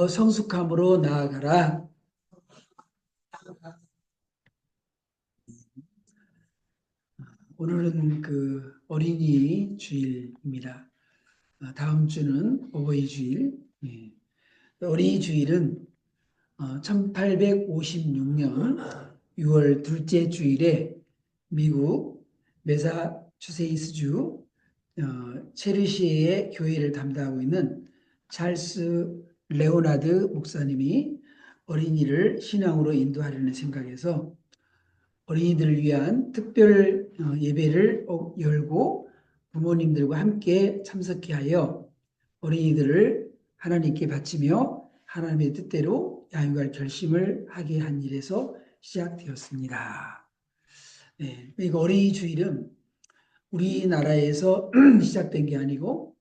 더 성숙함으로 나아가라. 오늘은 그 어린이 주일입니다. 다음 주는 어버이 주일. 예. 어린이 주일은 1856년 6월 둘째 주일에 미국 매사추세이츠주 체르시의 교회를 담당하고 있는 찰스 레오나드 목사님이 어린이를 신앙으로 인도하려는 생각에서 어린이들을 위한 특별 예배를 열고 부모님들과 함께 참석해 하여 어린이들을 하나님께 바치며 하나님의 뜻대로 양육할 결심을 하게 한 일에서 시작되었습니다. 네, 이거 어린이 주일은 우리나라에서 시작된 게 아니고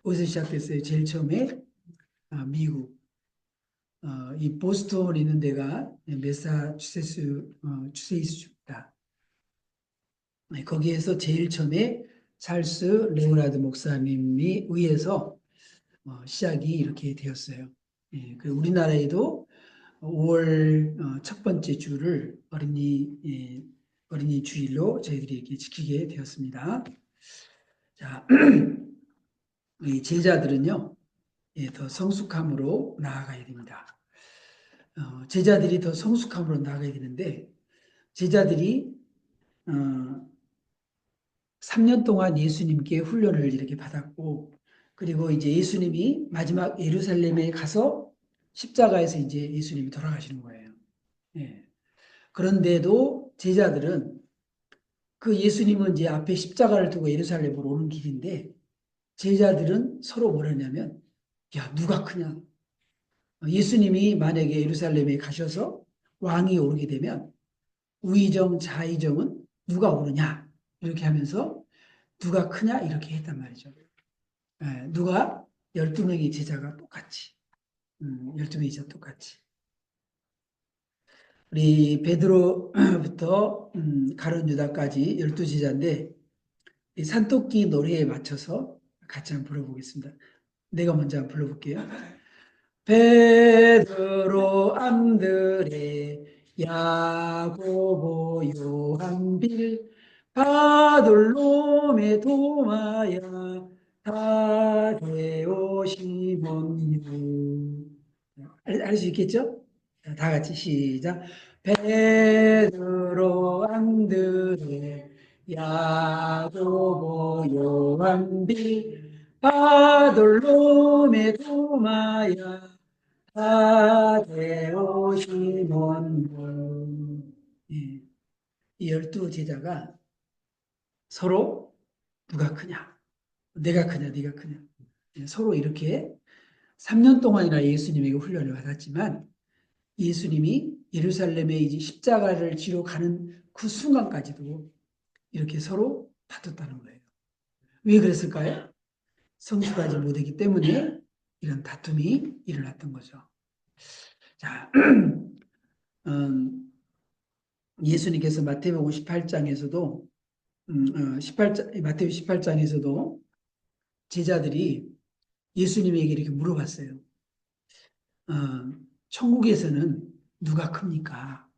어디서 시작됐어요? 제일 처음에 미국 이 보스턴 있는 데가 매사추세츠주입니다. 거기에서 제일 처음에 찰스 레오나드 목사님이 의해서 시작이 이렇게 되었어요. 예, 그리고 우리나라에도 5월 첫 번째 주를 어린이 주일로 저희들이 이렇게 지키게 되었습니다. 자, 이 제자들은요, 예, 더 성숙함으로 나아가야 됩니다. 제자들이 더 성숙함으로 나아가야 되는데, 제자들이 3년 동안 예수님께 훈련을 이렇게 받았고, 그리고 이제 예수님이 마지막 예루살렘에 가서 십자가에서 이제 예수님이 돌아가시는 거예요. 예. 그런데도 제자들은 그 예수님은 이제 앞에 십자가를 두고 예루살렘으로 오는 길인데 제자들은 서로 뭐라냐면 야 누가 크냐 예수님이 만약에 예루살렘에 가셔서 왕이 오르게 되면 우의정 좌의정은 누가 오르냐 이렇게 하면서 누가 크냐 이렇게 했단 말이죠. 예, 누가 12명의 제자가 똑같이 12명의 제자 똑같이 우리 베드로부터 가룟 유다까지 12제자인데 이 산토끼 노래에 맞춰서 같이 한번 불러보겠습니다. 내가 먼저 한번 불러볼게요. 베드로 안드레 야고보 요한빌 바돌로메 도마야 타데오 시몬 알 수 있겠죠? 다 같이 시작. 베드로 안드레 야고보 요한빌 바돌로메 도마야 타데오 시몬. 예, 이 12제자가 서로 누가 크냐 내가 크냐 네가 크냐 서로 이렇게 3년 동안이나 예수님에게 훈련을 받았지만 예수님이 예루살렘에 이제 십자가를 지러 가는 그 순간까지도 이렇게 서로 다퉜다는 거예요. 왜 그랬을까요? 성숙하지 못했기 때문에 이런 다툼이 일어났던 거죠. 자, 예수님께서 마태복음 18장에서도 18장 마태복음 18장에서도 제자들이 예수님에게 이렇게 물어봤어요. 천국에서는 누가 큽니까?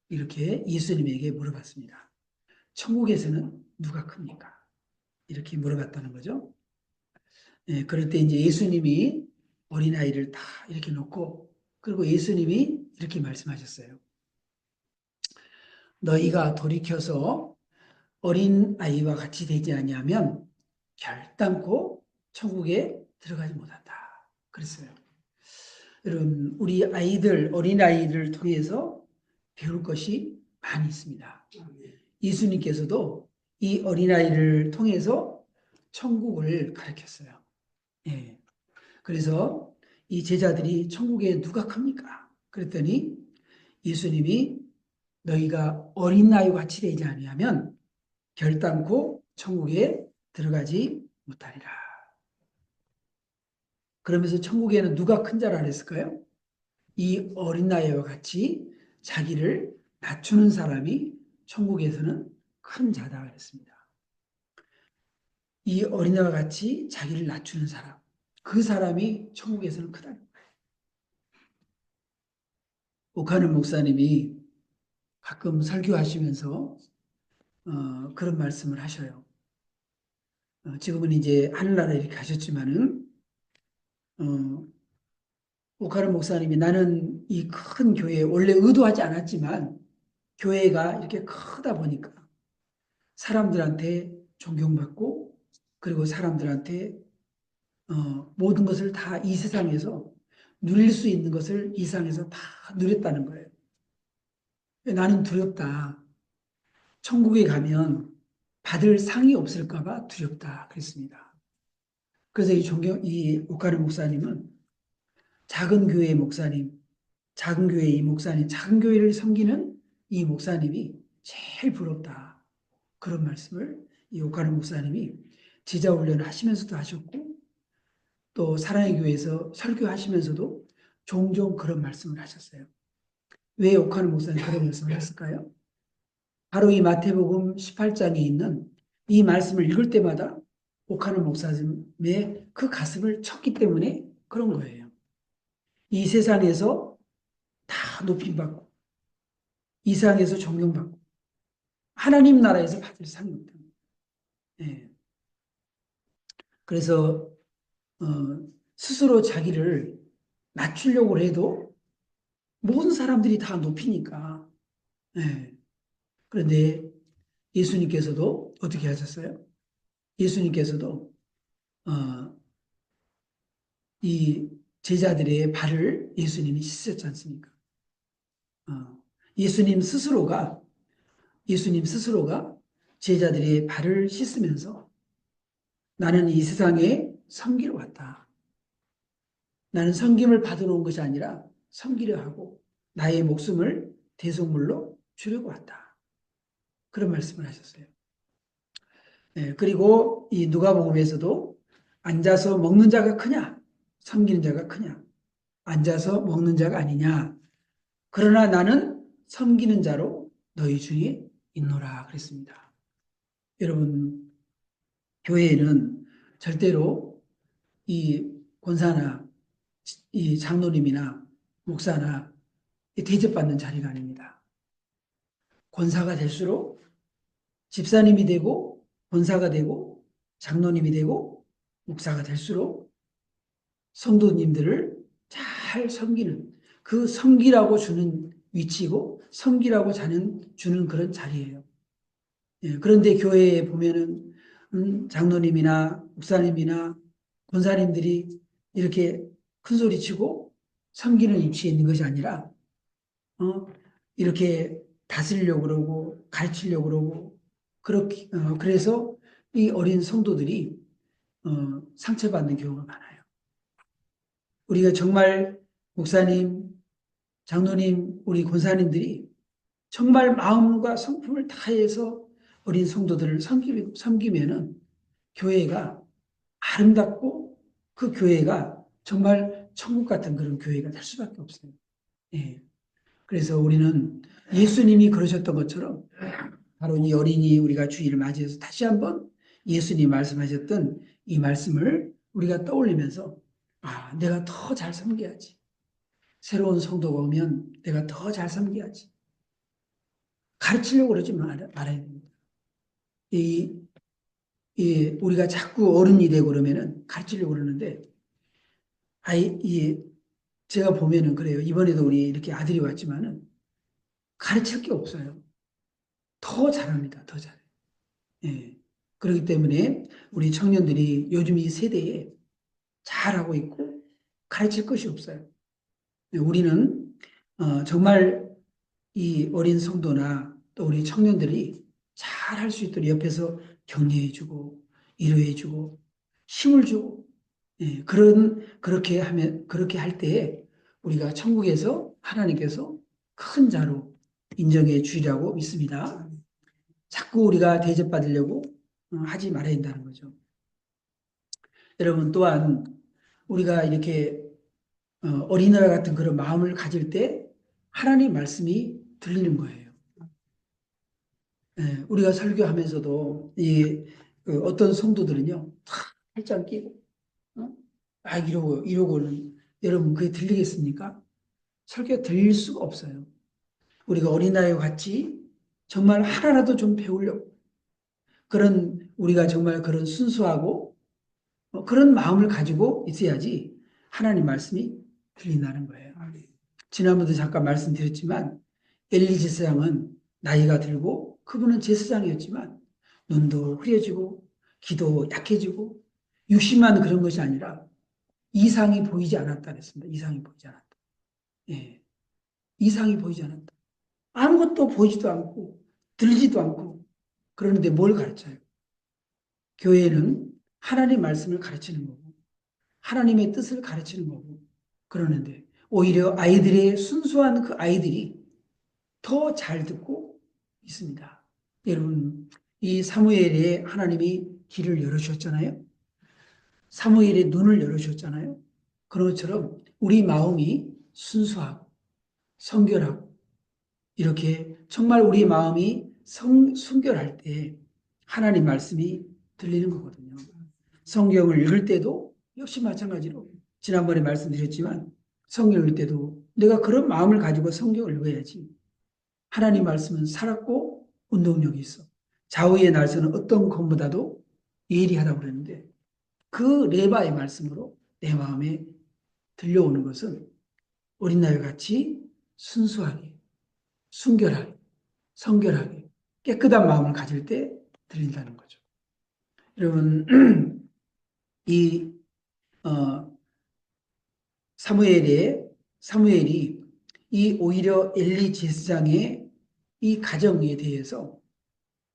이렇게 예수님에게 물어봤습니다. 천국에서는 누가 큽니까? 이렇게 물어봤다는 거죠. 예, 그럴 때 이제 예수님이 어린아이를 다 이렇게 놓고 그리고 예수님이 이렇게 말씀하셨어요. 너희가 돌이켜서 어린아이와 같이 되지 아니하면 결단코 천국에 들어가지 못한다. 그랬어요. 여러분, 우리 아이들, 어린아이를 통해서 배울 것이 많이 있습니다. 예수님께서도 이 어린아이를 통해서 천국을 가르쳤어요. 예. 그래서 이 제자들이 천국에 누가 큽니까? 그랬더니 예수님이 너희가 어린아이와 같이 되지 아니하면 결단코 천국에 들어가지 못하리라. 그러면서 천국에는 누가 큰 자라 그랬을까요? 이 어린아이와 같이 자기를 낮추는 사람이 천국에서는 큰 자다 그랬습니다. 이 어린아이와 같이 자기를 낮추는 사람, 그 사람이 천국에서는 크다는 거예요. 오카는 목사님이 가끔 설교하시면서 그런 말씀을 하셔요. 지금은 이제 하늘나라에 이렇게 가셨지만은 어, 오카는 목사님이 나는 이 큰 교회 원래 의도하지 않았지만 교회가 이렇게 크다 보니까 사람들한테 존경받고 그리고 사람들한테 모든 것을 다 이 세상에서 누릴 수 있는 것을 이 세상에서 다 누렸다는 거예요. 나는 두렵다. 천국에 가면 받을 상이 없을까 봐 두렵다. 그랬습니다. 그래서 이 오카르 목사님은 작은 교회의 목사님, 작은 교회의 이 목사님, 작은 교회를 섬기는 이 목사님이 제일 부럽다. 그런 말씀을 이 오카르 목사님이 제자 훈련을 하시면서도 하셨고 또 사랑의 교회에서 설교하시면서도 종종 그런 말씀을 하셨어요. 왜 오카르 목사님 그런 말씀을 했을까요? 바로 이 마태복음 18장에 있는 이 말씀을 읽을 때마다 오카르 목사님의 그 가슴을 쳤기 때문에 그런 거예요. 이 세상에서 다 높임받고 이 세상에서 존경받고 하나님 나라에서 받을 상이 없다. 네. 그래서 어, 스스로 자기를 낮추려고 해도 모든 사람들이 다 높이니까. 네. 그런데 예수님께서도 어떻게 하셨어요? 예수님께서도 어, 이 제자들의 발을 예수님이 씻었지 않습니까? 예수님 스스로가 예수님 스스로가 제자들의 발을 씻으면서 나는 이 세상에 섬기러 왔다. 나는 섬김을 받으러 온 것이 아니라 섬기려 하고 나의 목숨을 대속물로 주려고 왔다. 그런 말씀을 하셨어요. 네, 그리고 이 누가복음에서도 앉아서 먹는 자가 크냐, 섬기는 자가 크냐, 앉아서 먹는 자가 아니냐. 그러나 나는 섬기는 자로 너희 중에 있노라 그랬습니다. 여러분, 교회는 절대로 이 권사나 이 장로님이나 목사나 대접받는 자리가 아닙니다. 권사가 될수록 집사님이 되고 권사가 되고 장로님이 되고 목사가 될수록 성도님들을 잘 섬기는 그 섬기라고 주는 위치고 섬기라고 주는 그런 자리예요. 예, 그런데 교회에 보면은 장로님이나 목사님이나 권사님들이 이렇게 큰 소리 치고 섬기는 위치에 있는 것이 아니라 어, 이렇게 다스리려고 그러고 가르치려고 그러고 그렇게 그래서 이 어린 성도들이 상처받는 경우가 많아요. 우리가 정말 목사님, 장로님, 우리 권사님들이 정말 마음과 성품을 다해서 어린 성도들을 섬기면은 교회가 아름답고 그 교회가 정말 천국 같은 그런 교회가 될 수밖에 없어요. 예. 그래서 우리는 예수님이 그러셨던 것처럼 바로 이 어린이 우리가 주일을 맞이해서 다시 한번 예수님이 말씀하셨던 이 말씀을 우리가 떠올리면서 내가 더 잘 섬겨야지. 새로운 성도가 오면 내가 더 잘 섬겨야지. 가르치려고 그러지 말아야 됩니다. 이, 우리가 자꾸 어른이 되고 그러면은 가르치려고 그러는데, 제가 보면은 그래요. 이번에도 우리 이렇게 아들이 왔지만은 가르칠 게 없어요. 더 잘합니다. 더 잘해요. 예. 그렇기 때문에 우리 청년들이 요즘 이 세대에 잘하고 있고 가르칠 것이 없어요. 예, 우리는 정말 이 어린 성도나 또 우리 청년들이 잘 할 수 있도록 옆에서 격려해주고 위로해주고 힘을 주고 그렇게 할 때에 우리가 천국에서 하나님께서 큰 자로 인정해 주리라고 믿습니다. 자꾸 우리가 대접받으려고 하지 말아야 된다는 거죠. 여러분 또한 우리가 이렇게 어린아이 같은 그런 마음을 가질 때 하나님 말씀이 들리는 거예요. 우리가 설교하면서도 어떤 성도들은요, 팔짱 끼고, 이러고는 여러분 그게 들리겠습니까? 설교 드릴 수가 없어요. 우리가 어린아이와 같이 정말 하나라도 좀 배우려고 우리가 정말 그런 순수하고 그런 마음을 가지고 있어야지 하나님 말씀이 들린다는 거예요. 지난번도 잠깐 말씀드렸지만 엘리 제사장은 나이가 들고 그분은 제사장이었지만 눈도 흐려지고 귀도 약해지고 육신만 그런 것이 아니라 이상이 보이지 않았다 그랬습니다. 이상이 보이지 않았다. 예, 이상이 보이지 않았다. 아무것도 보이지도 않고 들리지도 않고 그러는데 뭘 가르쳐요? 교회는 하나님 말씀을 가르치는 거고 하나님의 뜻을 가르치는 거고 그러는데 오히려 아이들의 순수한 그 아이들이 더 잘 듣고 있습니다. 여러분, 이 사무엘에 하나님이 길을 열어주셨잖아요. 사무엘의 눈을 열어주셨잖아요. 그런 것처럼 우리 마음이 순수하고 성결하고 이렇게 정말 우리 마음이 순결할 때 하나님 말씀이 들리는 거거든요. 성경을 읽을 때도 역시 마찬가지로 지난번에 말씀드렸지만 성경을 읽을 때도 내가 그런 마음을 가지고 성경을 읽어야지. 하나님 말씀은 살았고 운동력이 있어. 좌우의 날서는 어떤 것보다도 예리하다고 그랬는데 그 레바의 말씀으로 내 마음에 들려오는 것은 어린아이와 같이 순수하게, 순결하게, 성결하게, 깨끗한 마음을 가질 때 들린다는 거죠. 여러분, 이 사무엘이 이 오히려 엘리 제사장의 이 가정에 대해서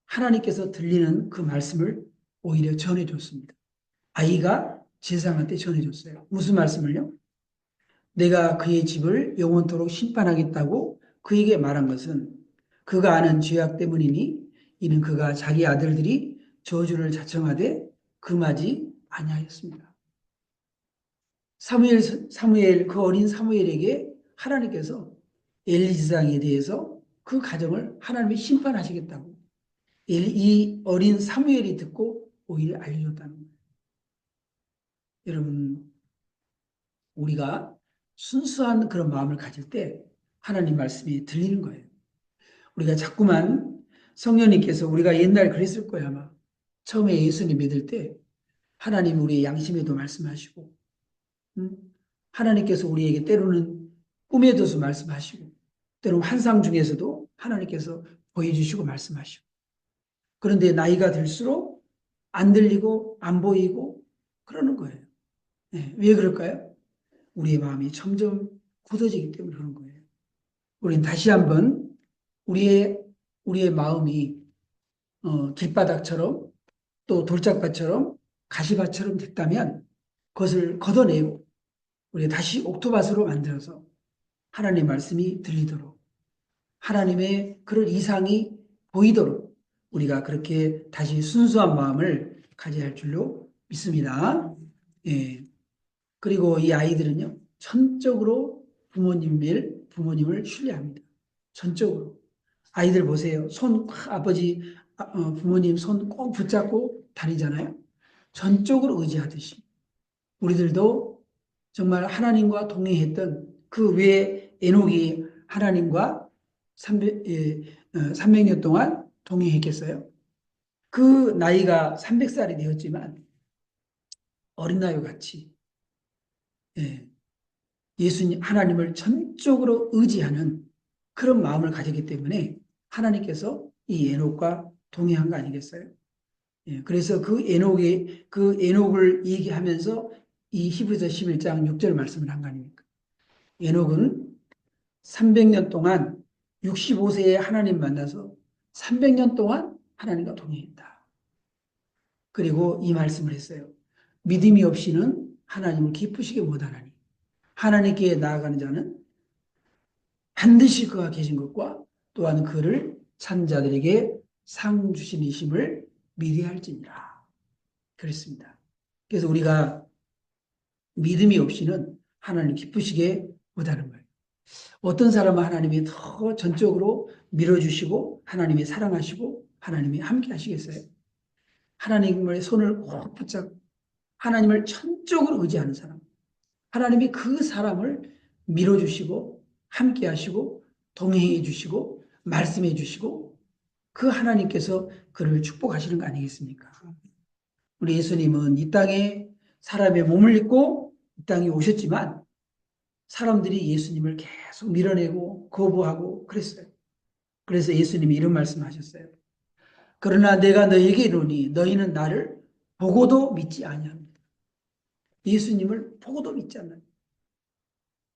하나님께서 들리는 그 말씀을 오히려 전해줬습니다. 아이가 제사장한테 전해줬어요. 무슨 말씀을요? 내가 그의 집을 영원토록 심판하겠다고 그에게 말한 것은 그가 아는 죄악 때문이니 이는 그가 자기 아들들이 저주를 자청하되 금하지 아니하였습니다. 사무엘 그 어린 사무엘에게 하나님께서 엘리 제사장에 대해서 그 가정을 하나님이 심판하시겠다고 이 어린 사무엘이 듣고 오히려 알려줬다는 거예요. 여러분, 우리가 순수한 그런 마음을 가질 때 하나님 말씀이 들리는 거예요. 우리가 자꾸만 성령님께서 우리가 옛날에 그랬을 거야 아마. 처음에 예수님 믿을 때 하나님 우리의 양심에도 말씀하시고 하나님께서 우리에게 때로는 꿈에도서 말씀하시고 때로는 환상 중에서도 하나님께서 보여주시고 말씀하시고 그런데 나이가 들수록 안 들리고 안 보이고 그러는 거예요. 네, 왜 그럴까요? 우리의 마음이 점점 굳어지기 때문에 그런 거예요. 우리는 다시 한번 우리의 마음이 길바닥처럼 또 돌짝밭처럼 가시밭처럼 됐다면 그것을 걷어내고 우리가 다시 옥토밭으로 만들어서 하나님의 말씀이 들리도록 하나님의 그런 이상이 보이도록 우리가 그렇게 다시 순수한 마음을 가져야 할 줄로 믿습니다. 예. 그리고 이 아이들은요, 전적으로 부모님을 신뢰합니다. 전적으로. 아이들 보세요. 부모님 손 꼭 붙잡고 다니잖아요. 전적으로 의지하듯이. 우리들도 정말 하나님과 동행했던 그 외에 에녹이 하나님과 300년 동안 동행했겠어요. 그 나이가 300살이 되었지만 어린 나이와 같이 예, 예수님 하나님을 전적으로 의지하는 그런 마음을 가졌기 때문에 하나님께서 이 에녹과 동행한 거 아니겠어요? 예, 그래서 그 에녹을 얘기하면서 이 히브리서 11장 6절 말씀을 한 거 아닙니까? 에녹은 300년 동안 65세에 하나님 만나서 300년 동안 하나님과 동행했다. 그리고 이 말씀을 했어요. 믿음이 없이는 하나님을 기쁘시게 못하나니 하나님께 나아가는 자는 반드시 그가 계신 것과 또한 그를 찾는 자들에게 상 주심이심을 미리 할지니라. 그랬습니다. 그래서 우리가 믿음이 없이는 하나님 기쁘시게 못하는 거예요. 어떤 사람은 하나님이 더 전적으로 밀어주시고 하나님이 사랑하시고 하나님이 함께 하시겠어요? 하나님의 손을 꼭 붙잡고 하나님을 전적으로 의지하는 사람. 하나님이 그 사람을 밀어주시고 함께 하시고 동행해 주시고 말씀해 주시고 그 하나님께서 그를 축복하시는 거 아니겠습니까? 우리 예수님은 이 땅에 사람의 몸을 입고 이 땅에 오셨지만 사람들이 예수님을 계속 밀어내고 거부하고 그랬어요. 그래서 예수님이 이런 말씀하셨어요. 그러나 내가 너희에게 이르노니 너희는 나를 보고도 믿지 아니합니다. 예수님을 보고도 믿지 않는.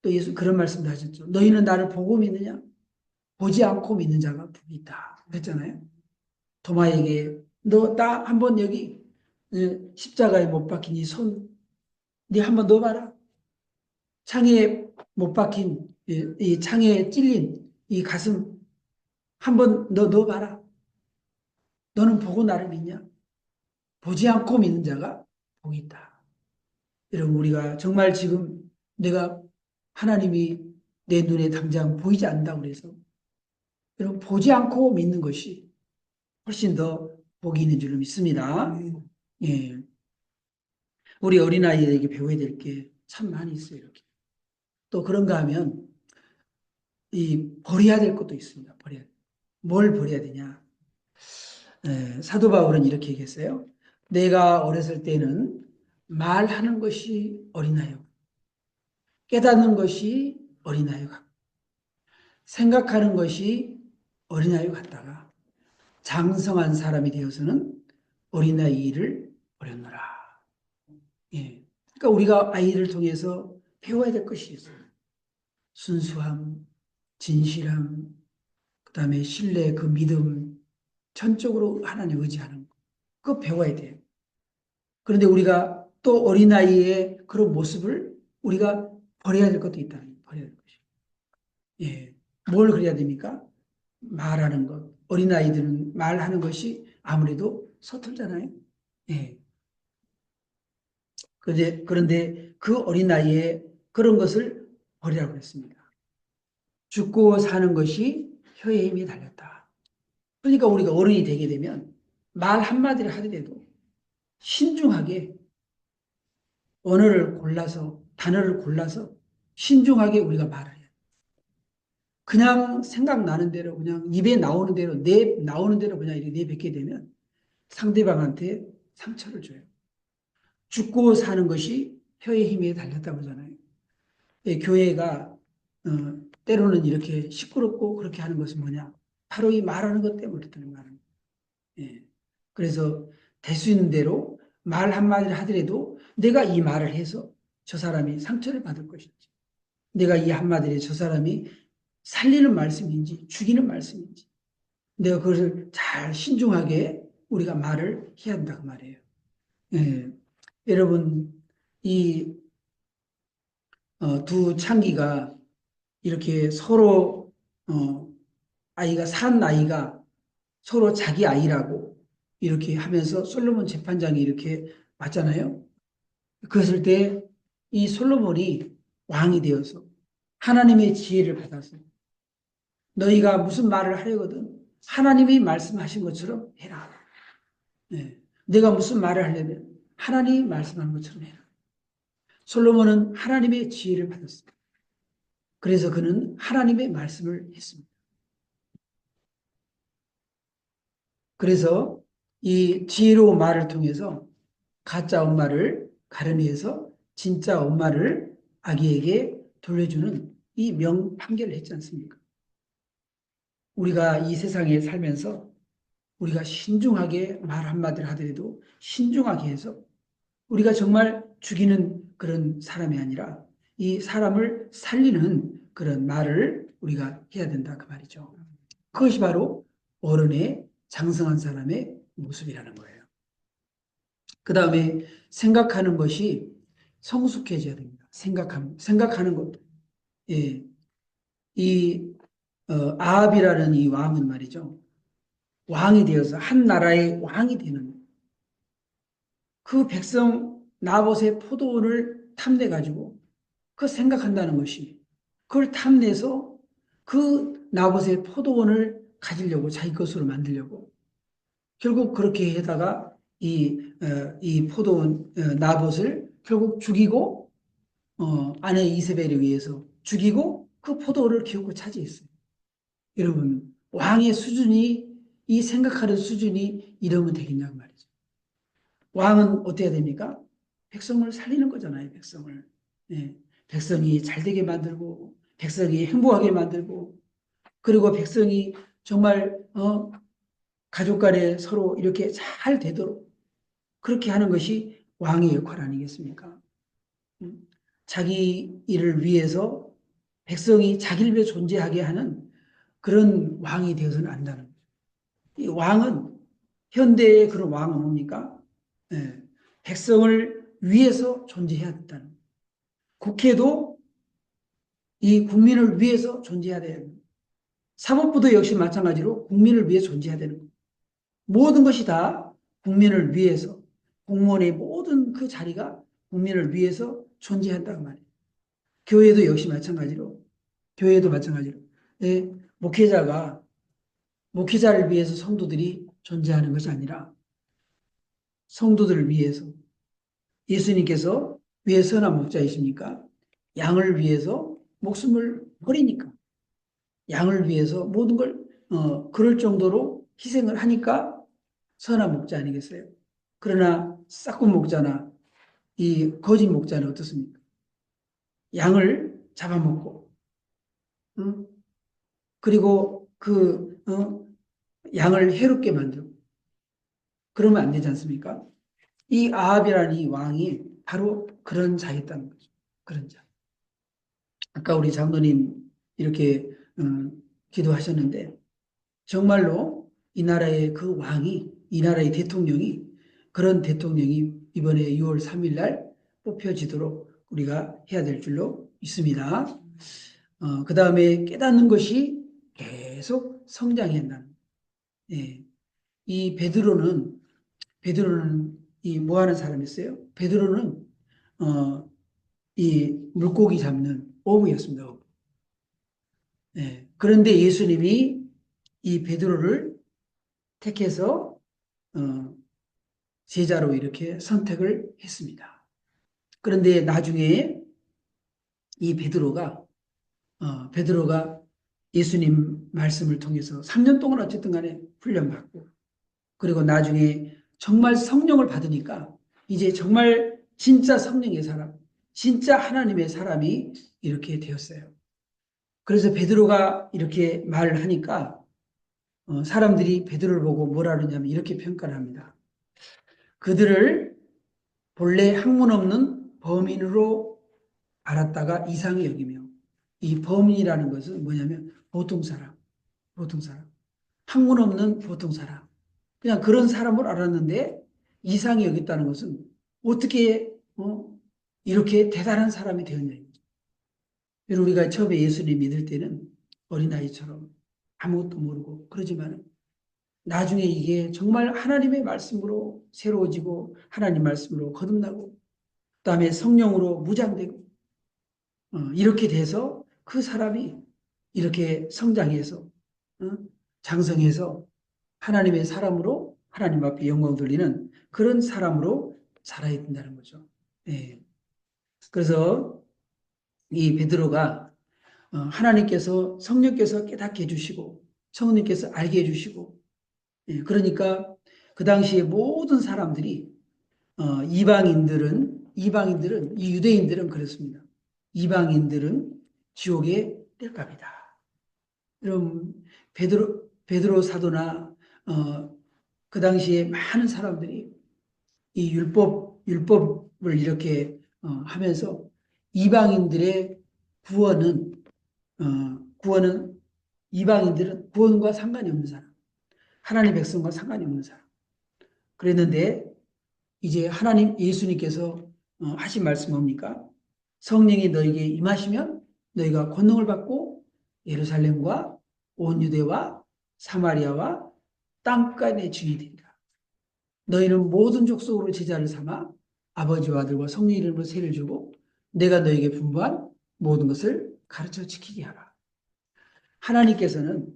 또 예수 그런 말씀도 하셨죠. 너희는 나를 보고 믿느냐? 보지 않고 믿는 자가 복이 있다. 그랬잖아요. 도마에게 너 나 한번 여기 십자가에 못 박힌 이 손, 네 한번 넣어봐라. 창에 못 박힌 이 창에 찔린 이 가슴 한번 너 넣어봐라. 너는 보고 나를 믿냐? 보지 않고 믿는 자가 복이 있다. 여러분 우리가 정말 지금 내가 하나님이 내 눈에 당장 보이지 않는다고 그래서 여러분 보지 않고 믿는 것이 훨씬 더 복이 있는 줄로 믿습니다. 예. 우리 어린아이에게 배워야 될 게 참 많이 있어요. 이렇게. 또 그런가 하면 이 버려야 될 것도 있습니다. 버려야. 뭘 버려야 되냐? 사도 바울은 이렇게 얘기했어요. 내가 어렸을 때는 말하는 것이 어린아이요. 깨닫는 것이 어린아이 같고 생각하는 것이 어린아이 같다가 장성한 사람이 되어서는 어린아이 일을 버렸노라. 예. 그러니까 우리가 아이를 통해서 배워야 될 것이 있어요. 순수함, 진실함, 그다음에 신뢰, 그 믿음, 전적으로 하나님 의지하는 거. 그거 배워야 돼요. 그런데 우리가 또 어린아이의 그런 모습을 우리가 버려야 될 것도 있다. 버려야 될 것이. 예. 뭘 그래야 됩니까? 말하는 것. 어린아이들은 말하는 것이 아무래도 서툴잖아요. 예. 그런데 그 어린아이의 그런 것을 버리라고 했습니다. 죽고 사는 것이 혀의 힘이 달렸다. 그러니까 우리가 어른이 되게 되면 말 한마디를 하더라도 신중하게 언어를 골라서 단어를 골라서 신중하게 우리가 말을 해야 돼. 그냥 생각나는 대로 그냥 입에 나오는 대로 나오는 대로 그냥 이렇게 내뱉게 되면 상대방한테 상처를 줘요. 죽고 사는 것이 혀의 힘에 달렸다고 하잖아요. 예, 교회가 때로는 이렇게 시끄럽고 그렇게 하는 것은 뭐냐? 바로 이 말하는 것 때문에 그렇다는 말은. 예. 그래서 될 수 있는 대로 말 한마디를 하더라도 내가 이 말을 해서 저 사람이 상처를 받을 것인지, 내가 이 한마디를 저 사람이 살리는 말씀인지 죽이는 말씀인지 내가 그것을 잘 신중하게 우리가 말을 해야 한다 그 말이에요. 예. 여러분 이 두 창기가 이렇게 서로 아이가 산 아이가 서로 자기 아이라고 이렇게 하면서 솔로몬 재판장이 이렇게 왔잖아요. 그랬을 때 이 솔로몬이 왕이 되어서 하나님의 지혜를 받아서 너희가 무슨 말을 하려거든 하나님이 말씀하신 것처럼 해라. 네. 내가 무슨 말을 하려면 하나님이 말씀한 것처럼 해라. 솔로몬은 하나님의 지혜를 받았습니다. 그래서 그는 하나님의 말씀을 했습니다. 그래서 이 지혜로운 말을 통해서 가짜 엄마를 가려내서 진짜 엄마를 아기에게 돌려주는 이 명판결을 했지 않습니까? 우리가 이 세상에 살면서 우리가 신중하게 말 한마디를 하더라도 신중하게 해서 우리가 정말 죽이는 그런 사람이 아니라 이 사람을 살리는 그런 말을 우리가 해야 된다 그 말이죠. 그것이 바로 어른의 장성한 사람의 모습이라는 거예요. 그 다음에 생각하는 것이 성숙해져야 됩니다. 생각하는 것. 예. 이 아합이라는 이 왕은 말이죠. 왕이 되어서 한 나라의 왕이 되는 그 백성 나봇의 포도원을 탐내 가지고 그 생각한다는 것이 그걸 탐내서 그 나봇의 포도원을 가지려고 자기 것으로 만들려고 결국 그렇게 하다가 이 포도원 나봇을 결국 죽이고 아내 이세벨에 의해서 죽이고 그 포도를 기업고 차지했어요. 여러분, 왕의 수준이, 이 생각하는 수준이 이러면 되겠냐고 말이죠. 왕은 어때야 됩니까? 백성을 살리는 거잖아요, 백성을. 예, 백성이 잘 되게 만들고, 백성이 행복하게 만들고, 그리고 백성이 정말, 가족 간에 서로 이렇게 잘 되도록 그렇게 하는 것이 왕의 역할 아니겠습니까? 음, 자기 일을 위해서 백성이 자기를 위해 존재하게 하는 그런 왕이 되어서는 안 된다는 거죠. 이 왕은, 현대의 그런 왕은 뭡니까? 예, 백성을 위해서 존재해야 된다는 거예요. 국회도 이 국민을 위해서 존재해야 되는 거예요. 사법부도 역시 마찬가지로 국민을 위해 존재해야 되는 거예요. 모든 것이 다 국민을 위해서, 공무원의 모든 그 자리가 국민을 위해서 존재한다고 말이에요. 교회도 역시 마찬가지로, 교회도 마찬가지로, 예, 목회자가 목회자를 위해서 성도들이 존재하는 것이 아니라 성도들을 위해서, 예수님께서 왜 선한 목자이십니까? 양을 위해서 목숨을 버리니까, 양을 위해서 모든 걸 그럴 정도로 희생을 하니까 선한 목자 아니겠어요? 그러나 싹군 목자나 이 거짓 목자는 어떻습니까? 양을 잡아먹고, 응? 그리고 양을 해롭게 만들고, 그러면 안 되지 않습니까? 이 아합이라는 이 왕이 바로 그런 자였다는 거죠. 그런 자. 아까 우리 장로님 이렇게 기도하셨는데, 정말로 이 나라의 그 왕이, 이 나라의 대통령이, 그런 대통령이 이번에 6월 3일 날 뽑혀지도록 우리가 해야 될 줄로 믿습니다. 그 다음에 깨닫는 것이 계속 성장해야 한다는. 예. 이 베드로는 이 뭐 하는 사람이었어요? 베드로는 이 물고기 잡는 어부였습니다. 어부. 예. 그런데 예수님이 이 베드로를 택해서 제자로 이렇게 선택을 했습니다. 그런데 나중에 이 베드로가 예수님 말씀을 통해서 3년 동안 어쨌든 간에 훈련받고, 그리고 나중에 정말 성령을 받으니까 이제 정말 진짜 성령의 사람, 진짜 하나님의 사람이 이렇게 되었어요. 그래서 베드로가 이렇게 말을 하니까 사람들이 베드로를 보고 뭐라 그러냐면 이렇게 평가를 합니다. 그들을 본래 학문 없는 범인으로 알았다가 이상히 여기며, 이 범인이라는 것은 뭐냐면 보통 사람, 보통 사람, 학문 없는 보통 사람, 그냥 그런 사람을 알았는데 이상히 여겼다는 것은 어떻게 이렇게 대단한 사람이 되었냐. 우리가 처음에 예수님 믿을 때는 어린아이처럼 아무것도 모르고 그러지만 나중에 이게 정말 하나님의 말씀으로 새로워지고 하나님 말씀으로 거듭나고 그다음에 성령으로 무장되고 이렇게 돼서 그 사람이 이렇게 성장해서 장성해서 하나님의 사람으로 하나님 앞에 영광 돌리는 그런 사람으로 자라야 된다는 거죠. 네. 그래서 이 베드로가 하나님께서 성령께서 깨닫게 해주시고 성령께서 알게 해주시고, 예, 그러니까 그 당시에 모든 사람들이 이방인들은 이 유대인들은 그렇습니다. 이방인들은 지옥에 뗄 겁니다. 그럼 베드로 사도나 그 당시에 많은 사람들이 이 율법을 이렇게 하면서 이방인들의 구원은 이방인들은 구원과 상관이 없는 사람, 하나님 백성과 상관이 없는 사람. 그랬는데 이제 하나님 예수님께서 하신 말씀 뭡니까? 성령이 너에게 임하시면 너희가 권능을 받고 예루살렘과 온 유대와 사마리아와 땅끝의 주인이 되리라. 너희는 모든 족속으로 제자를 삼아 아버지와 아들과 성령 이름으로 세를 주고 내가 너에게 분부한 모든 것을 가르쳐 지키게 하라. 하나님께서는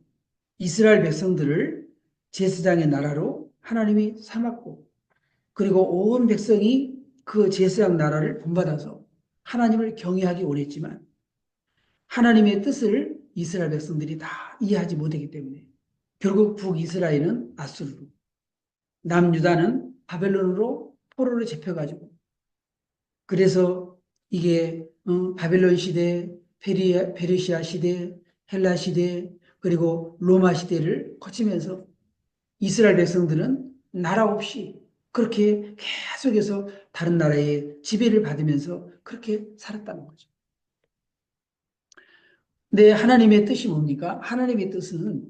이스라엘 백성들을 제사장의 나라로 하나님이 삼았고, 그리고 온 백성이 그 제사장 나라를 본받아서 하나님을 경외하기 원했지만 하나님의 뜻을 이스라엘 백성들이 다 이해하지 못했기 때문에 결국 북이스라엘은 아수르로, 남유다는 바벨론으로 포로로 잡혀가지고 그래서 이게 바벨론 시대, 페르시아 시대, 헬라 시대, 그리고 로마 시대를 거치면서 이스라엘 백성들은 나라 없이 그렇게 계속해서 다른 나라의 지배를 받으면서 그렇게 살았다는 거죠. 근데 하나님의 뜻이 뭡니까? 하나님의 뜻은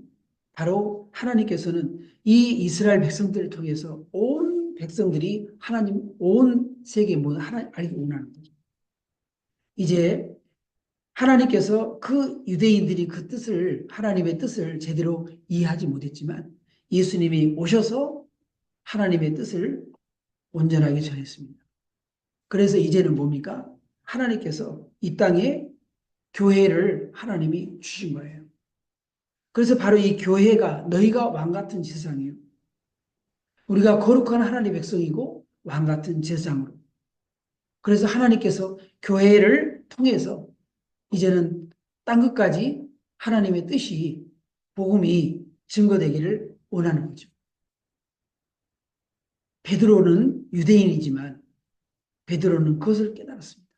바로 하나님께서는 이 이스라엘 백성들을 통해서 온 백성들이 하나님, 온 세계 모든 하나님 알기 원하는 거죠. 이제 하나님께서 그 유대인들이 그 뜻을, 하나님의 뜻을 제대로 이해하지 못했지만 예수님이 오셔서 하나님의 뜻을 온전하게 전했습니다. 그래서 이제는 뭡니까? 하나님께서 이 땅에 교회를 하나님이 주신 거예요. 그래서 바로 이 교회가 너희가 왕 같은 제사장이에요. 우리가 거룩한 하나님의 백성이고 왕 같은 제사장으로. 그래서 하나님께서 교회를 통해서 이제는 땅끝까지 하나님의 뜻이 복음이 증거되기를 원하는 거죠. 베드로는 유대인이지만 베드로는 그것을 깨달았습니다.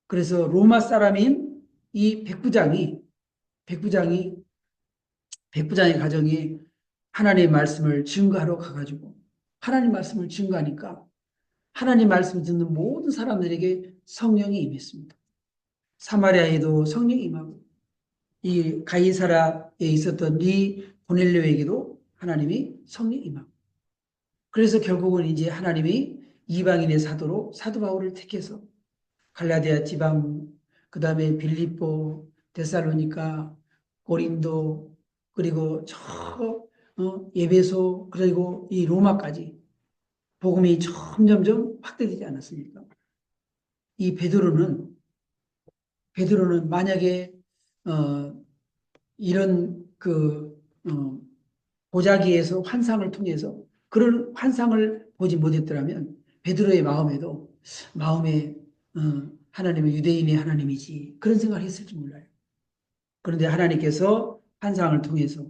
그래서 로마 사람인 이 백부장의 가정에 하나님의 말씀을 증거하러 가가지고 하나님 말씀을 증거하니까 하나님 말씀을 듣는 모든 사람들에게 성령이 임했습니다. 사마리아에도 성령이 임하고 이 가이사라에 있었던 이 고넬료에게도 하나님이 성령이 임하고 그래서 결국은 이제 하나님이 이방인의 사도로 사도 바울을 택해서 갈라디아 지방, 그 다음에 빌립보, 데살로니가, 고린도, 그리고 저 예배소, 그리고 이 로마까지 복음이 점점점 확대되지 않았습니까? 이 베드로는 만약에 이런 보자기에서 환상을 통해서 그런 환상을 보지 못했더라면 베드로의 마음에 하나님은 유대인의 하나님이지 그런 생각을 했을지 몰라요. 그런데 하나님께서 환상을 통해서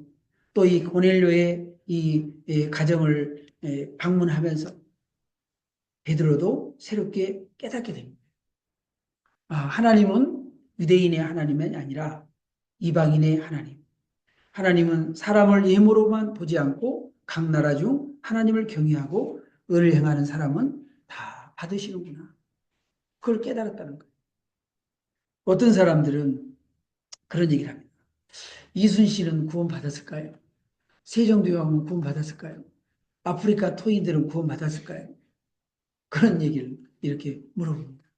또 이 고넬료의 이 가정을 방문하면서 베드로도 새롭게 깨닫게 됩니다. 하나님은 유대인의 하나님이 아니라 이방인의 하나님. 하나님은 사람을 예물로만 보지 않고 각 나라 중 하나님을 경외하고 의를 행하는 사람은 다 받으시는구나. 그걸 깨달았다는 거예요. 어떤 사람들은 그런 얘기를 합니다. 이순신은 구원받았을까요? 세종대왕은 구원받았을까요? 아프리카 토인들은 구원받았을까요? 그런 얘기를 이렇게 물어봅니다.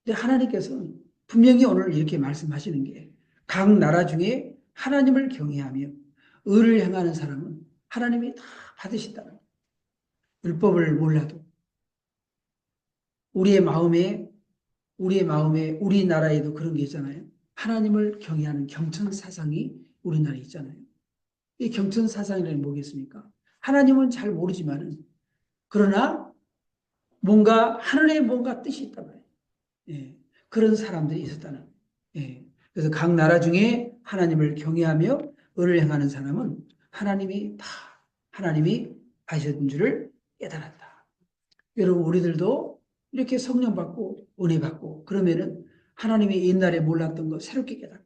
근데 하나님께서는 분명히 오늘 이렇게 말씀하시는 게 각 나라 중에 하나님을 경외하며 의를 행하는 사람은 하나님이 다 받으신다는 거예요. 율법을 몰라도 우리나라에도 그런 게 있잖아요. 하나님을 경외하는 경천 사상이 우리나라에 있잖아요. 이 경천 사상이라는 게 뭐겠습니까? 하나님은 잘 모르지만은 그러나 하늘에 뭔가 뜻이 있단 말이에요. 예, 그런 사람들이 있었다는 거예요. 예, 그래서 각 나라 중에 하나님을 경외하며 의를 행하는 사람은 하나님이 하셨던 줄을 깨달았다. 여러분 우리들도 이렇게 성령 받고 은혜 받고 그러면은 하나님이 옛날에 몰랐던 거 새롭게 깨닫고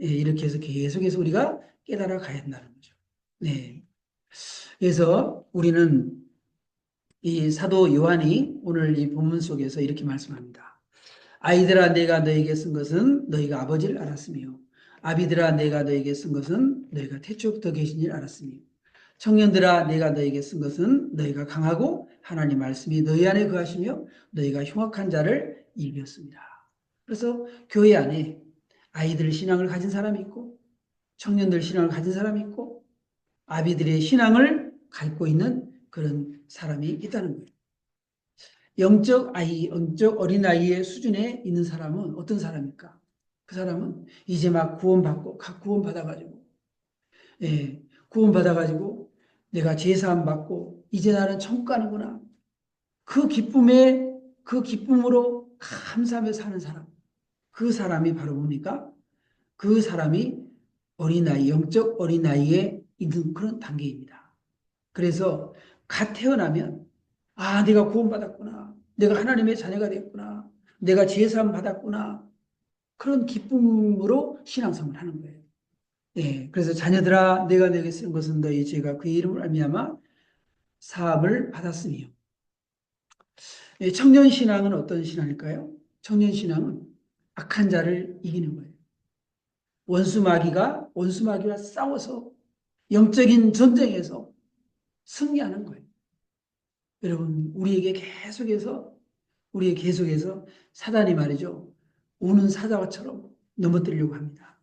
예, 이렇게 해서 계속해서 우리가 깨달아 가야 한다는 거죠. 네. 그래서 우리는 이 사도 요한이 오늘 이 본문 속에서 이렇게 말씀합니다. 아이들아 내가 너에게 쓴 것은 너희가 아버지를 알았으며 아비들아 내가 너에게 쓴 것은 너희가 태초부터 계신 줄 알았으며 청년들아 내가 너에게 쓴 것은 너희가 강하고 하나님 말씀이 너희 안에 거하시며 너희가 흉악한 자를 이겼습니다. 그래서 교회 안에 아이들 신앙을 가진 사람이 있고 청년들 신앙을 가진 사람이 있고 아비들의 신앙을 갖고 있는 그런 사람이 있다는 거예요. 영적 어린아이의 수준에 있는 사람은 어떤 사람입니까? 그 사람은 이제 막 구원받아가지고, 예, 구원받아가지고 내가 제사함 받고 이제 나는 천국 가는구나. 그 기쁨으로 감사하며 사는 사람. 그 사람이 바로 뭡니까? 그 사람이 어린아이, 영적 어린아이에 있는 그런 단계입니다. 그래서 갓 태어나면 아, 내가 구원받았구나. 내가 하나님의 자녀가 됐구나. 내가 제사함 받았구나. 그런 기쁨으로 신앙생활을 하는 거예요. 예, 그래서 자녀들아 내가 내게 쓴 것은 너희 죄가 그의 이름을 알미암아 사함을 받았으며. 예, 청년 신앙은 어떤 신앙일까요? 청년 신앙은 악한 자를 이기는 거예요. 원수마귀와 싸워서 영적인 전쟁에서 승리하는 거예요. 여러분, 우리에게 계속해서 사단이 말이죠. 우는 사자처럼 넘어뜨리려고 합니다.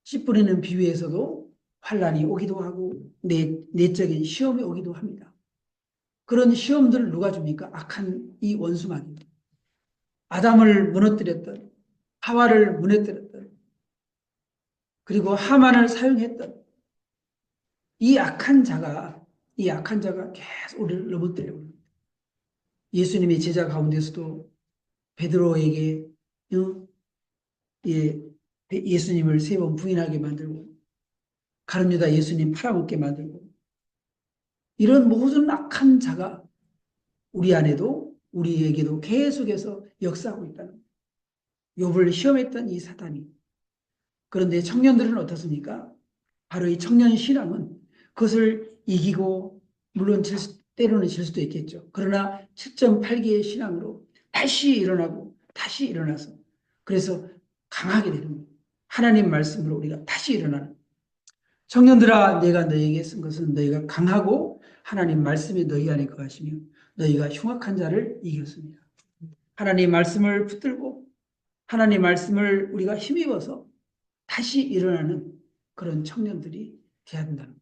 씨 뿌리는 비유에서도 환란이 오기도 하고 내적인 시험이 오기도 합니다. 그런 시험들을 누가 줍니까? 악한 이 원수마귀. 아담을 무너뜨렸던, 하와를 무너뜨렸던, 그리고 하만을 사용했던 이 악한 자가 계속 우리를 넘어뜨리려고 합니다. 예수님의 제자 가운데서도 베드로에게 예, 예수님을 3번 부인하게 만들고 가룟 유다 예수님 팔아먹게 만들고 이런 모든 악한 자가 우리 안에도 우리에게도 계속해서 역사하고 있다는 거예요. 욥을 시험했던 이 사단이. 그런데 청년들은 어떻습니까? 바로 이 청년 신앙은 그것을 이기고 물론 때로는 질 수도 있겠죠. 그러나 7.8개의 신앙으로 다시 일어나고 다시 일어나서 그래서 강하게 되는 거예요. 하나님 말씀으로 우리가 다시 일어나는. 청년들아 내가 너희에게 쓴 것은 너희가 강하고 하나님 말씀이 너희 안에 거하시며 너희가 흉악한 자를 이겼습니다. 하나님 말씀을 붙들고 하나님 말씀을 우리가 힘입어서 다시 일어나는 그런 청년들이 돼야 된다는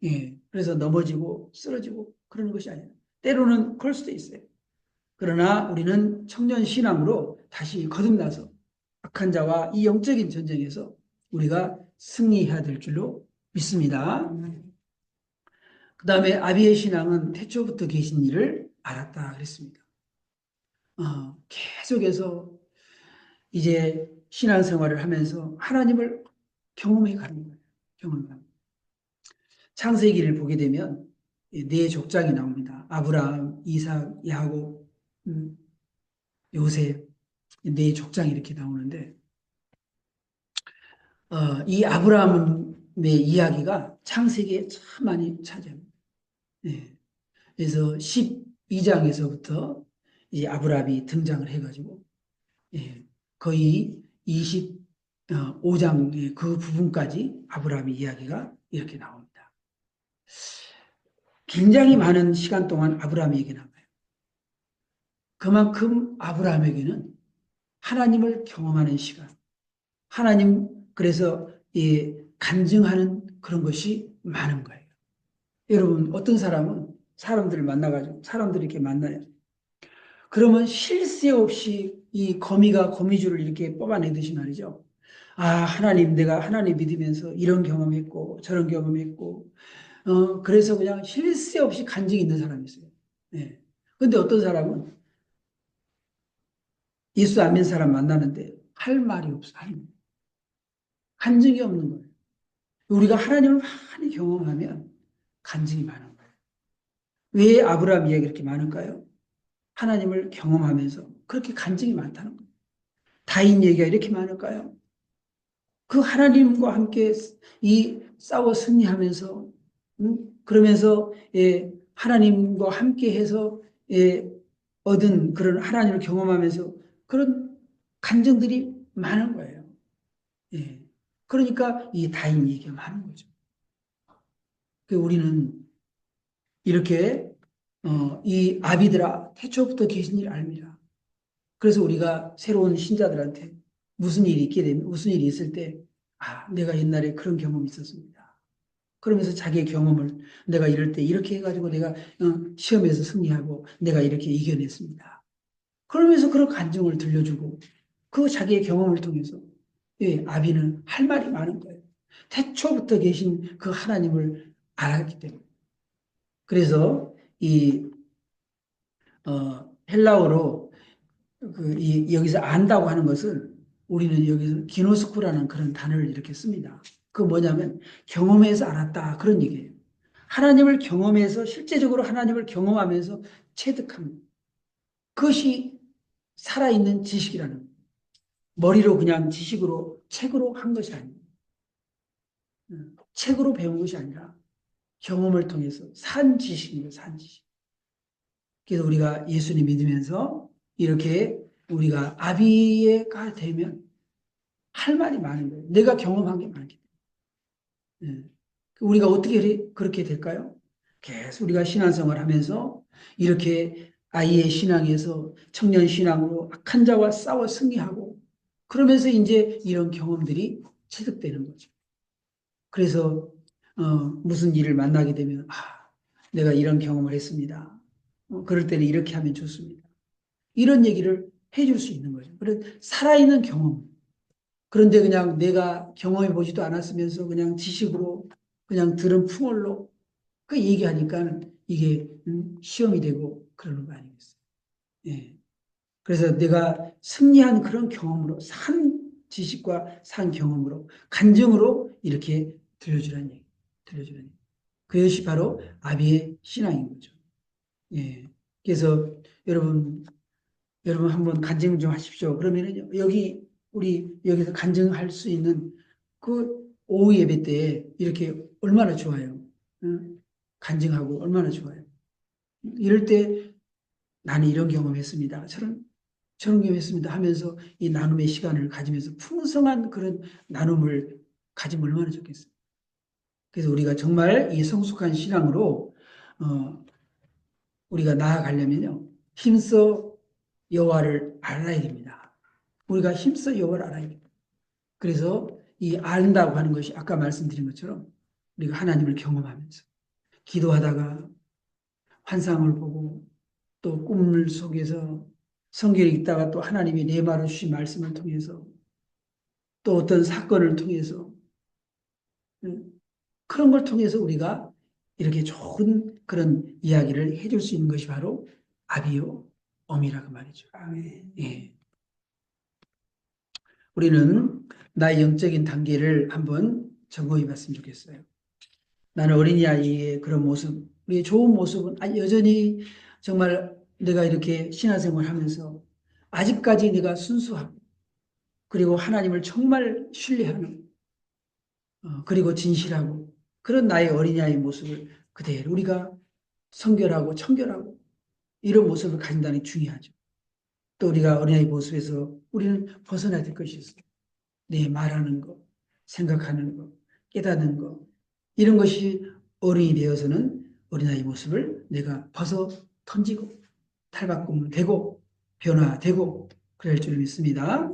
거예요. 예, 그래서 넘어지고 쓰러지고 그러는 것이 아니라 때로는 그럴 수도 있어요. 그러나 우리는 청년 신앙으로 다시 거듭나서 악한 자와 이 영적인 전쟁에서 우리가 승리해야 될 줄로 믿습니다. 그 다음에 아비의 신앙은 태초부터 계신 일을 알았다 그랬습니다. 계속해서 이제 신앙생활을 하면서 하나님을 경험해 가는 거예요. 경험하는. 창세기를 보게 되면 네 족장이 나옵니다. 아브라함, 이삭, 야곱, 요셉 네 족장이 이렇게 나오는데 이 아브라함의 이야기가 창세기에 참 많이 차지합니다. 네. 그래서 12장에서부터 이제 아브라함이 등장을 해가지고 예, 거의 25장의 그 부분까지 아브라함의 이야기가 이렇게 나옵니다. 굉장히 많은 시간 동안 아브라함에게 나와요. 그만큼 아브라함에게는 하나님을 경험하는 시간, 하나님 그래서 간증하는 그런 것이 많은 거예요. 여러분 어떤 사람은 사람들을 만나가지고 사람들이 이렇게 만나요. 그러면 쉴 새 없이 이 거미가 거미줄을 이렇게 뽑아내듯이 말이죠. 아, 하나님, 내가 하나님 믿으면서 이런 경험했고, 저런 경험했고, 그래서 그냥 쉴 새 없이 간증이 있는 사람이 있어요. 네. 근데 어떤 사람은 예수 안 믿는 사람 만나는데 할 말이 없어. 간증이 없는 거예요. 우리가 하나님을 많이 경험하면 간증이 많은 거예요. 왜 아브라함 이야기가 이렇게 많을까요? 하나님을 경험하면서 그렇게 간증이 많다는 거예요. 다인 얘기가 이렇게 많을까요? 그 하나님과 함께 이 싸워 승리하면서 그러면서 하나님과 함께해서 얻은 그런 하나님을 경험하면서 그런 감정들이 많은 거예요. 예. 그러니까 이 다인 얘기가 많은 거죠. 우리는 이렇게 이 아비들아 태초부터 계신 일 압니다. 그래서 우리가 새로운 신자들한테 무슨 일이 있게 되면 무슨 일이 있을 때 내가 옛날에 그런 경험이 있었습니다. 그러면서 자기의 경험을 내가 이럴 때 이렇게 해가지고 내가 시험에서 승리하고 내가 이렇게 이겨냈습니다. 그러면서 그런 간증을 들려주고 그 자기의 경험을 통해서 아비는 할 말이 많은 거예요. 태초부터 계신 그 하나님을 알았기 때문에. 그래서 이 헬라어로 여기서 안다고 하는 것을 우리는 여기서 기노스코라는 그런 단어를 이렇게 씁니다. 그 뭐냐면 경험해서 알았다 그런 얘기예요. 하나님을 경험해서 실제적으로 하나님을 경험하면서 체득합니다. 그것이 살아있는 지식이라는 거예요. 머리로 그냥 지식으로 책으로 한 것이 아닙니다. 책으로 배운 것이 아니라 경험을 통해서 산 지식입니다. 산 지식. 그래서 우리가 예수님 믿으면서 이렇게 우리가 아비가 되면 할 말이 많은 거예요. 내가 경험한 게 많기 때문에. 우리가 어떻게 그렇게 될까요? 계속 우리가 신앙생활 하면서 이렇게 아이의 신앙에서 청년 신앙으로 악한 자와 싸워 승리하고 그러면서 이제 이런 경험들이 체득되는 거죠. 그래서 무슨 일을 만나게 되면 내가 이런 경험을 했습니다. 그럴 때는 이렇게 하면 좋습니다. 이런 얘기를 해줄 수 있는 거죠. 그래 살아있는 경험. 그런데 그냥 내가 경험해 보지도 않았으면서 그냥 지식으로 그냥 들은 풍월로 그 얘기하니까 이게 시험이 되고 그러는 거 아니겠어요? 예. 그래서 내가 승리한 그런 경험으로 산 지식과 산 경험으로 간증으로 이렇게 들려주라는 얘기. 들려주라는 얘기. 그것이 바로 아비의 신앙인 거죠. 예. 그래서 여러분 한번 간증 좀 하십시오. 그러면은 우리 여기서 간증할 수 있는 그 오후 예배 때 이렇게 얼마나 좋아요. 응? 간증하고 얼마나 좋아요. 이럴 때 나는 이런 경험했습니다. 저런 경험했습니다 하면서 이 나눔의 시간을 가지면서 풍성한 그런 나눔을 가지면 얼마나 좋겠어요. 그래서 우리가 정말 이 성숙한 신앙으로 우리가 나아가려면요. 힘써 여호와를 알아야 됩니다. 우리가 힘써 여호와를 알아야 됩니다. 그래서 이 안다고 하는 것이 아까 말씀드린 것처럼 우리가 하나님을 경험하면서 기도하다가 환상을 보고 또 꿈을 속에서 성경을 읽다가 또 하나님이 내말을 주신 말씀을 통해서 또 어떤 사건을 통해서 그런 걸 통해서 우리가 이렇게 좋은 그런 이야기를 해줄 수 있는 것이 바로 아비요 어미라고 말이죠. 예. 우리는 나의 영적인 단계를 한번 점검해 봤으면 좋겠어요. 나는 어린이아이의 그런 모습, 우리의 좋은 모습은 여전히 정말 내가 이렇게 신앙생활 하면서 아직까지 내가 순수하고 그리고 하나님을 정말 신뢰하는 그리고 진실하고 그런 나의 어린이아이의 모습을 그대로 우리가 성결하고 청결하고 이런 모습을 가진다는 게 중요하죠. 또 우리가 어린아이 모습에서 우리는 벗어나야 될 것이 있어요. 내 말하는 것, 생각하는 것, 깨닫는 것 이런 것이 어른이 되어서는 어린아이 모습을 내가 벗어 던지고 탈바꿈되고 변화되고 그럴 줄 믿습니다.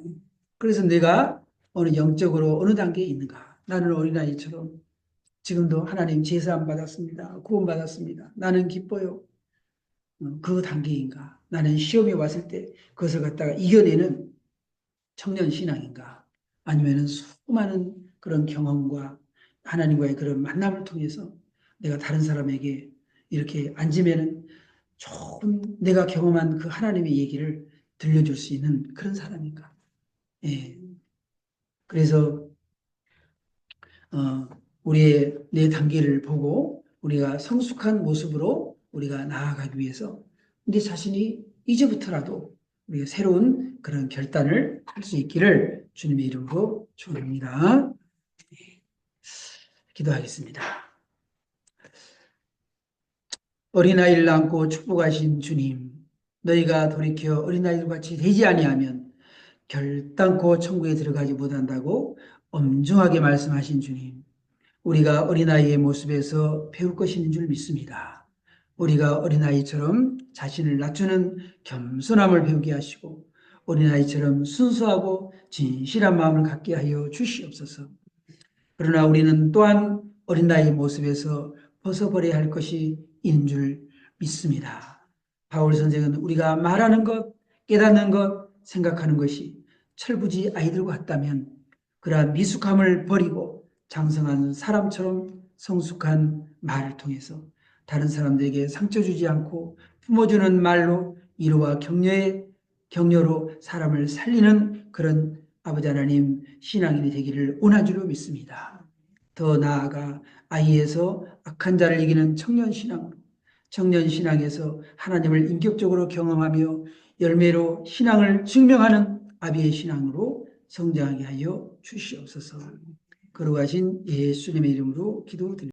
그래서 내가 어느 영적으로 어느 단계에 있는가? 나는 어린아이처럼 지금도 하나님 제사함 받았습니다. 구원 받았습니다. 나는 기뻐요. 그 단계인가? 나는 시험이 왔을 때 그것을 갖다가 이겨내는 청년 신앙인가? 아니면은 수많은 그런 경험과 하나님과의 그런 만남을 통해서 내가 다른 사람에게 이렇게 앉으면은 좋은 내가 경험한 그 하나님의 얘기를 들려줄 수 있는 그런 사람인가? 예. 그래서 우리의 내 단계를 보고 우리가 성숙한 모습으로 우리가 나아가기 위해서 내 자신이 이제부터라도 우리가 새로운 그런 결단을 할 수 있기를 주님의 이름으로 축원합니다. 기도하겠습니다. 어린아이를 안고 축복하신 주님, 너희가 돌이켜 어린아이들 같이 되지 아니하면 결단코 천국에 들어가지 못한다고 엄중하게 말씀하신 주님. 우리가 어린아이의 모습에서 배울 것이 있는 줄 믿습니다. 우리가 어린아이처럼 자신을 낮추는 겸손함을 배우게 하시고 어린아이처럼 순수하고 진실한 마음을 갖게 하여 주시옵소서. 그러나 우리는 또한 어린아이의 모습에서 벗어버려야 할 것이 있는 줄 믿습니다. 바울 선생은 우리가 말하는 것, 깨닫는 것, 생각하는 것이 철부지 아이들과 같다면 그러한 미숙함을 버리고 장성한 사람처럼 성숙한 말을 통해서 다른 사람들에게 상처 주지 않고 품어주는 말로 위로와 격려의 격려로 사람을 살리는 그런 아버지 하나님 신앙인이 되기를 원한 줄로 믿습니다. 더 나아가 아이에서 악한 자를 이기는 청년 신앙, 청년 신앙에서 하나님을 인격적으로 경험하며 열매로 신앙을 증명하는 아비의 신앙으로 성장하게 하여 주시옵소서. 거룩하신 예수님의 이름으로 기도드립니다.